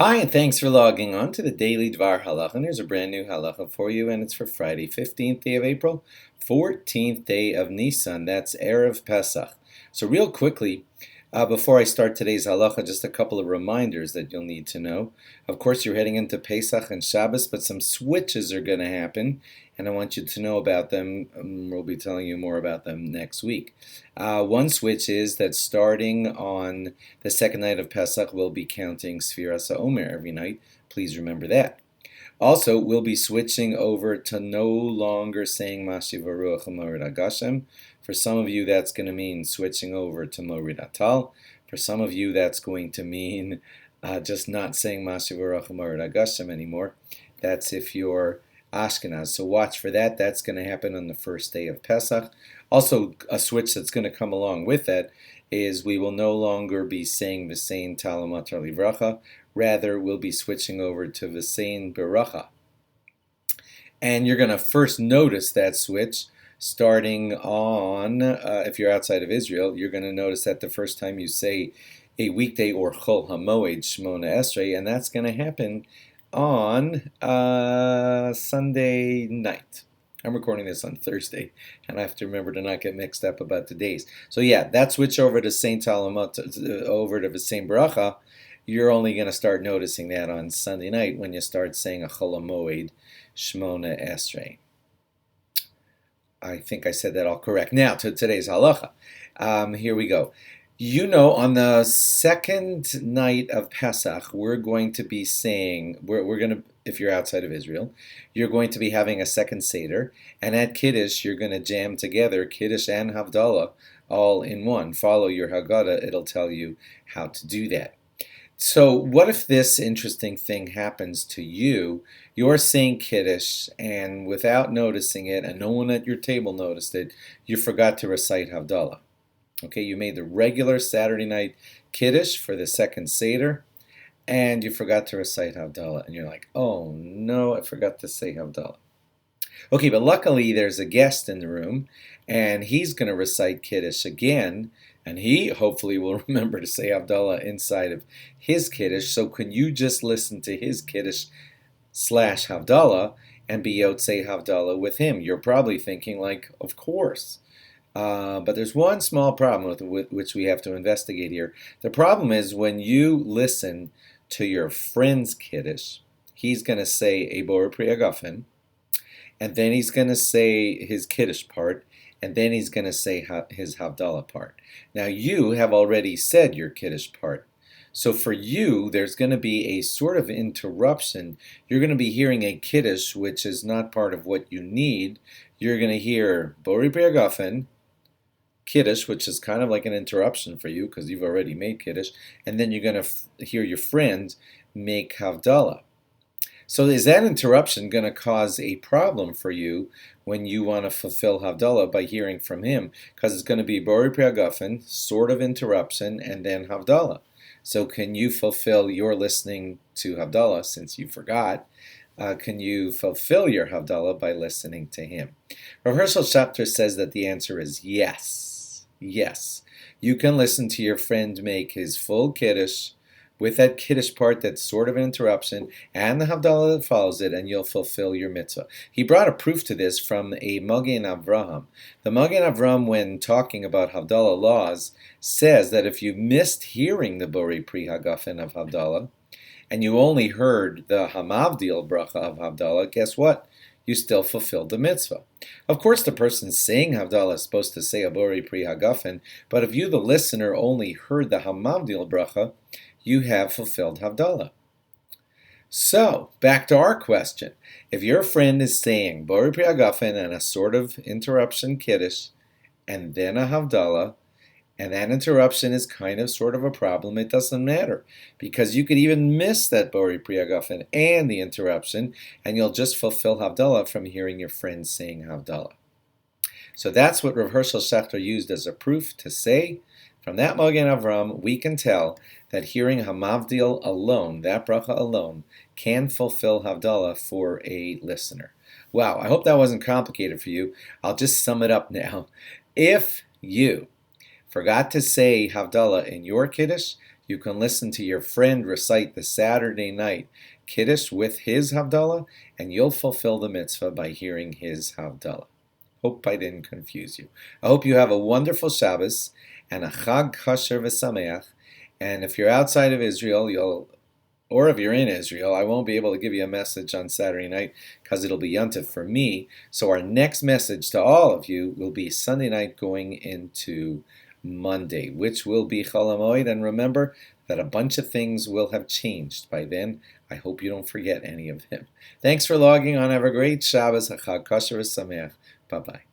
Hi, and thanks for logging on to the Daily DVAR HALACHA. And here's a brand new HALACHA for you, and it's for Friday, 15th day of April, 14th day of Nisan. That's Erev Pesach. So real quickly, before I start today's HALACHA, just a couple of reminders that you'll need to know. Of course, you're heading into Pesach and Shabbos, but some switches are going to happen, and I want you to know about them. We'll be telling you more about them next week. One switch is that starting on the second night of Pesach, we'll be counting Sfiras HaOmer every night. Please remember that. Also, we'll be switching over to no longer saying Mashiv Aruach Morid Agashem. For some of you, that's going to mean switching over to Morid Atal. For some of you, that's going to mean just not saying Mashiv Aruach Morid Agashem anymore. That's if you're Ashkenaz. So watch for that. That's going to happen on the first day of Pesach. Also, a switch that's going to come along with that is we will no longer be saying V'sein Talamatar Livracha. Rather, we'll be switching over to V'sein Beracha. And you're going to first notice that switch starting on, if you're outside of Israel, you're going to notice that the first time you say a weekday or Chol HaMoed Shmona Esrei, and that's going to happen on Sunday night. I'm recording this on Thursday, and I have to remember to not get mixed up about the days. So yeah, that switch over to Saint Talamot, over to V'sein Beracha, you're only going to start noticing that on Sunday night when you start saying a Chol HaMoed Shmona Esrei. I think I said that all correct. Now to today's halacha. Here we go. You know, on the second night of Pesach, we're going to be saying, we're going to, if you're outside of Israel, you're going to be having a second Seder, and at Kiddush, you're going to jam together Kiddush and Havdalah all in one. Follow your Haggadah, it'll tell you how to do that. So what if this interesting thing happens to you? You're saying Kiddush, and without noticing it, and no one at your table noticed it, you forgot to recite Havdalah. Okay, you made the regular Saturday night Kiddush for the second Seder, and you forgot to recite Havdalah. And you're like, oh no, I forgot to say Havdalah. Okay, but luckily there's a guest in the room, and he's going to recite Kiddush again, and he hopefully will remember to say Havdalah inside of his Kiddush. So can you just listen to his Kiddush / Havdalah and be Yotzei Havdalah with him? You're probably thinking like, of course. But there's one small problem with which we have to investigate here. The problem is when you listen to your friend's Kiddush, he's going to say a Borei Pri Hagafen, and then he's going to say his Kiddush part, and then he's going to say his Havdalah part. Now you have already said your Kiddush part. So for you, there's going to be a sort of interruption. You're going to be hearing a Kiddush which is not part of what you need. You're going to hear Borei Pri Hagafen, Kiddush, which is kind of like an interruption for you because you've already made Kiddush, and then you're going to hear your friend make Havdalah. So is that interruption going to cause a problem for you when you want to fulfill Havdalah by hearing from him? Because it's going to be Borei Pri Hagafen, sort of interruption, and then Havdalah. So can you fulfill your listening to Havdalah since you forgot? Can you fulfill your Havdalah by listening to him? Rav Hershel Apr says that the answer is yes. Yes. You can listen to your friend make his full Kiddush with that Kiddush part that's sort of an interruption and the Havdalah that follows it, and you'll fulfill your mitzvah. He brought a proof to this from a Magen Avraham. The Magen Avraham, when talking about Havdalah laws, says that if you missed hearing the Borei Pri Hagafen of Havdalah, and you only heard the Hamavdil bracha of Havdalah, guess what? You still fulfilled the mitzvah. Of course, the person saying Havdalah is supposed to say a Borei Pri Hagafen, but if you, the listener, only heard the Hamavdil bracha, you have fulfilled Havdalah. So, back to our question. If your friend is saying Borei Pri Hagafen and a sort of interruption Kiddush, and then a Havdalah, and that interruption is kind of sort of a problem, it doesn't matter. Because you could even miss that Borei Pri Hagafen and the interruption, and you'll just fulfill Havdalah from hearing your friend saying Havdalah. So that's what Rav Hershel Apr used as a proof to say, from that Magen Avraham, we can tell that hearing Hamavdil alone, that bracha alone, can fulfill Havdalah for a listener. Wow, I hope that wasn't complicated for you. I'll just sum it up now. If you forgot to say Havdalah in your Kiddush, you can listen to your friend recite the Saturday night Kiddush with his Havdalah, and you'll fulfill the mitzvah by hearing his Havdalah. Hope I didn't confuse you. I hope you have a wonderful Shabbos and a Chag Kasher V'Sameach. And if you're outside of Israel, or if you're in Israel, I won't be able to give you a message on Saturday night because it'll be Yontif for me. So our next message to all of you will be Sunday night going into Monday, which will be Chol HaMoed. And remember that a bunch of things will have changed by then. I hope you don't forget any of them. Thanks for logging on. Have a great Shabbos. Chag Kasher V'Sameach. Bye-bye.